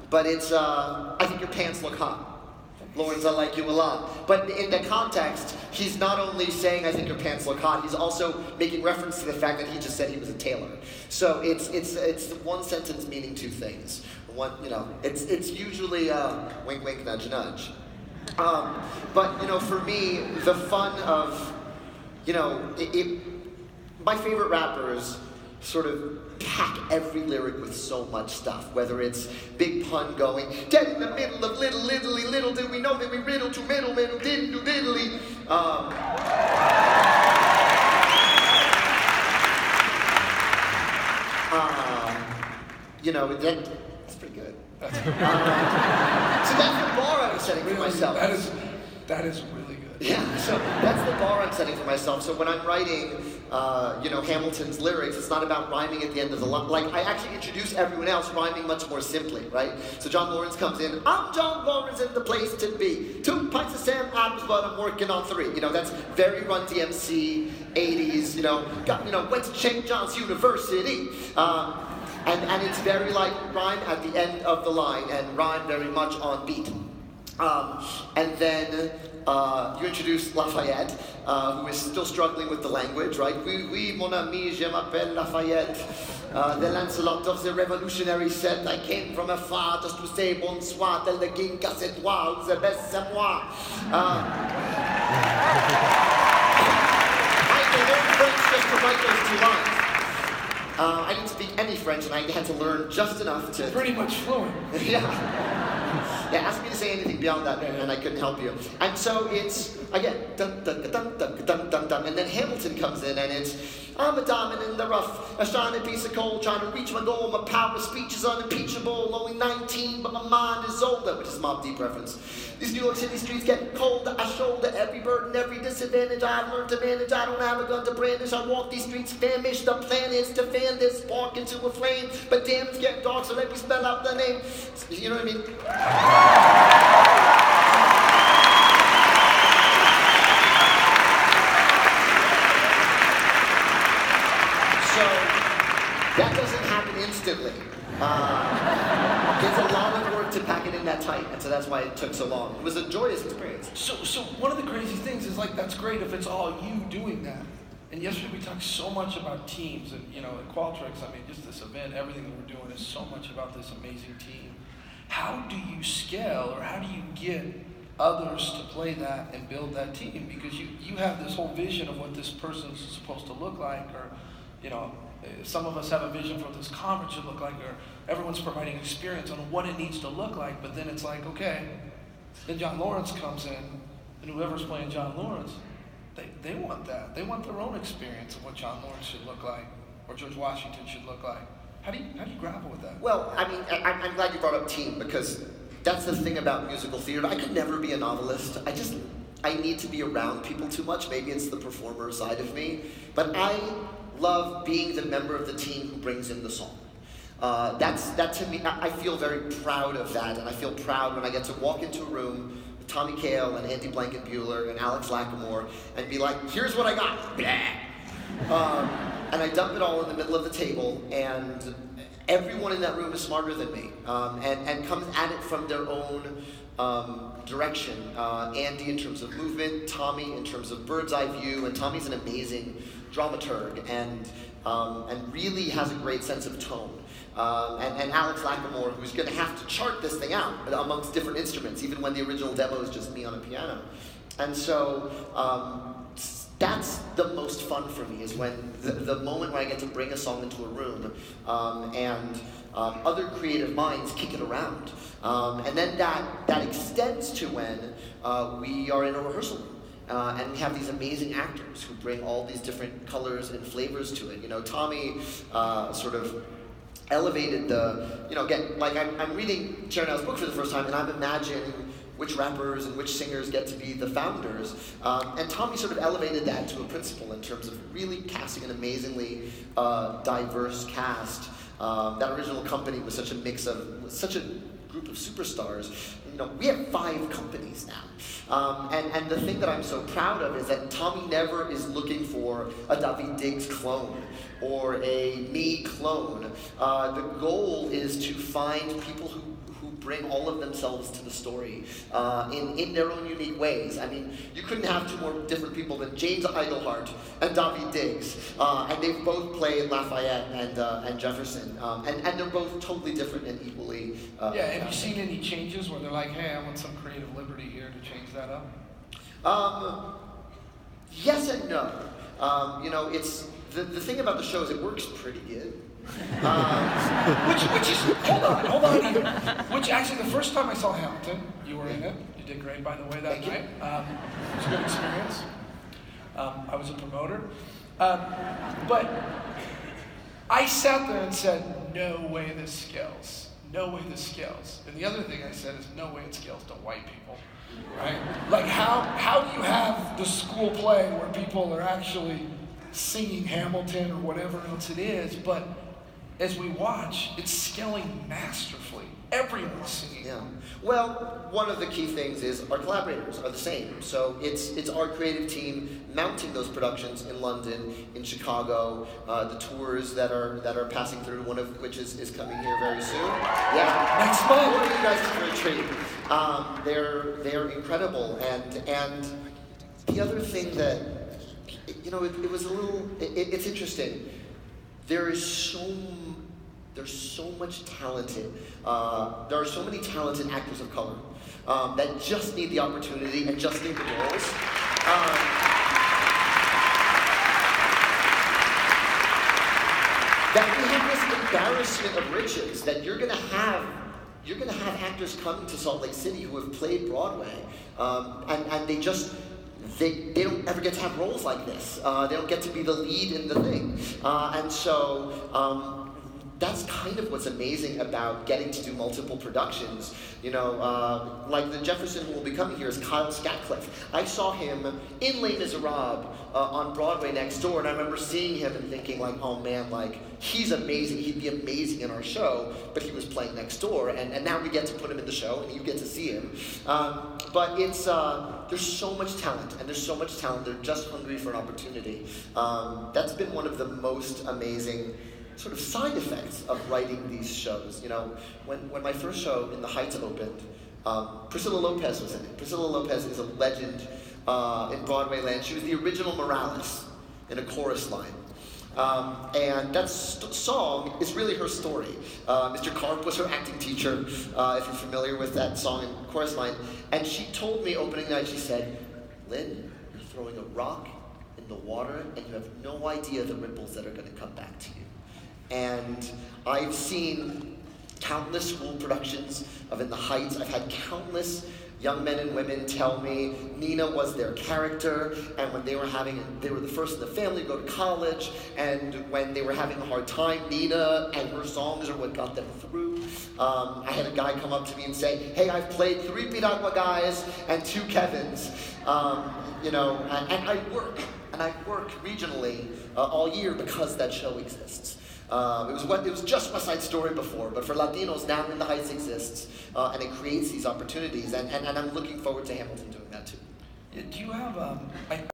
but it's, I think your pants look hot. Lawrence, I like you a lot. But in the context, he's not only saying, I think your pants look hot, he's also making reference to the fact that he just said he was a tailor. So it's one sentence meaning two things. One, it's usually wink, wink, nudge, nudge. But, for me, the fun of, my favorite rappers sort of pack every lyric with so much stuff, whether it's big pun going, dead in the middle of little Italy, little did we know that we riddled to middlemen who didn't do diddly. That's pretty good. So that's the bar I was setting for myself. That is really good. Yeah, so that's the bar I'm setting for myself. So when I'm writing, Hamilton's lyrics, it's not about rhyming at the end of the line. Like, I actually introduce everyone else rhyming much more simply, right? So John Lawrence comes in, I'm John Lawrence in the place to be. 2 pints of Sam Adams, but I'm working on 3. That's very Run DMC, 80s, went to St. John's University. And it's very like rhyme at the end of the line and rhyme very much on beat. And then you introduce Lafayette, who is still struggling with the language, right? Oui, mon ami, je m'appelle Lafayette. The Lancelot of the Revolutionary set. I came from afar just to say bonsoir. Tell the king que c'est toi, who's the best c'est moi. I had to learn French just to write those 2 lines. I didn't speak any French, and I had to learn just enough to... Pretty much fluent. Yeah, ask me to say anything beyond that, and I couldn't help you. And so it's, again, dun, dun, dun, dun, dun, dun, dun, and then Hamilton comes in, and it's, I'm a diamond in the rough, a shining piece of coal, trying to reach my goal. My power speech is unimpeachable, only 19, but my mind is older, which is a Mobb Deep reference. These New York City streets get colder. I shoulder every burden, every disadvantage I've learned to manage. I don't have a gun to brandish. I walk these streets famished. The plan is to fan this spark into a flame. But damn, it's getting dark, so let me spell out the name. You know what I mean? So, that doesn't happen instantly. It's a lot of work to pack it in that tight, and so that's why it took so long. It was a joyous experience. So one of the crazy things is like, that's great if it's all you doing that. And yesterday we talked so much about teams, and at Qualtrics, just this event, everything that we're doing is so much about this amazing team. How do you scale, or how do you get others to play that and build that team? Because you have this whole vision of what this person's supposed to look like, or some of us have a vision for what this conference should look like, or everyone's providing experience on what it needs to look like, but then it's like, okay, then John Lawrence comes in, and whoever's playing John Lawrence, they want that. They want their own experience of what John Lawrence should look like, or George Washington should look like. How do you grapple with that? Well, I'm glad you brought up team, because that's the thing about musical theater. I could never be a novelist. I need to be around people too much. Maybe it's the performer side of me, but I love being the member of the team who brings in the song. That to me, I feel very proud of that, and I feel proud when I get to walk into a room with Tommy Kail and Andy Blankenbuehler and Alex Lacamoire and be like, here's what I got. And I dump it all in the middle of the table, and everyone in that room is smarter than me, and comes at it from their own direction. Andy in terms of movement, Tommy in terms of bird's eye view, and Tommy's an amazing dramaturg and really has a great sense of tone. And Alex Lacamoire, who's going to have to chart this thing out amongst different instruments, even when the original demo is just me on a piano. And so that's the most fun for me, is when the moment when I get to bring a song into a room and other creative minds kick it around. And then that extends to when we are in a rehearsal room. And we have these amazing actors who bring all these different colors and flavors to it. Tommy sort of elevated again, like I'm reading Chernows' book for the first time, and I'm imagining which rappers and which singers get to be the founders. And Tommy sort of elevated that to a principle in terms of really casting an amazingly diverse cast. That original company was such a mix of, such a group of superstars. We have 5 companies now. And the thing that I'm so proud of is that Tommy never is looking for a David Diggs clone or a me clone. The goal is to find people who who bring all of themselves to the story in their own unique ways. I mean, you couldn't have two more different people than James Iglehart and Daveed Diggs, and they've both played Lafayette and Jefferson, and they're both totally different and equally. Yeah, have you seen any changes where they're like, hey, I want some creative liberty here to change that up? Yes and no. You know, it's the thing about the show is it works pretty good. Which is, hold on here. Which actually, the first time I saw Hamilton, you were in it. You did great, by the way, that Thank night. It was a good experience. I was a promoter. But I sat there and said, no way this scales. No way this scales. And the other thing I said is, no way it scales to white people. Right? Like, how do you have the school play where people are actually singing Hamilton or whatever else it is, but as we watch, it's scaling masterfully. Everyone's singing. Yeah. Well, one of the key things is our collaborators are the same. So it's our creative team mounting those productions in London, in Chicago, the tours that are passing through, one of which is coming here very soon. Yeah. Next month. What are you guys for a treat? They're incredible, and the other thing that, you know, it was a little, it's interesting. There's so much talented, there are so many talented actors of color that just need the opportunity and just need the roles. That we have this embarrassment of riches, that you're gonna have actors coming to Salt Lake City who have played Broadway, and they don't ever get to have roles like this. They don't get to be the lead in the thing. And so that's kind of what's amazing about getting to do multiple productions. You know, like the Jefferson who will be coming here is Kyle Scatcliffe. I saw him in Les Miserables on Broadway next door, and I remember seeing him and thinking like, oh man, like, he's amazing. He'd be amazing in our show, but he was playing next door, and now we get to put him in the show, and you get to see him. But it's, there's so much talent, and there's so much talent. They're just hungry for an opportunity. That's been one of the most amazing sort of side effects of writing these shows. You know, when my first show in the Heights opened, Priscilla Lopez was in it. Priscilla Lopez is a legend in Broadway land. She was the original Morales in a chorus line. And that song is really her story. Mr. Karp was her acting teacher, if you're familiar with that song and chorus line. And she told me opening night, she said, Lin, you're throwing a rock in the water and you have no idea the ripples that are going to come back to you. And I've seen countless school productions of In the Heights. I've had countless young men and women tell me Nina was their character, and when they were the first in the family to go to college, and when they were having a hard time, Nina and her songs are what got them through. I had a guy come up to me and say, hey, I've played 3 Piragua guys and 2 Kevins, you know, and I work regionally all year because that show exists. It was just West Side Story before, but for Latinos, now In the Heights exists, and it creates these opportunities, and I'm looking forward to Hamilton doing that too. Do you have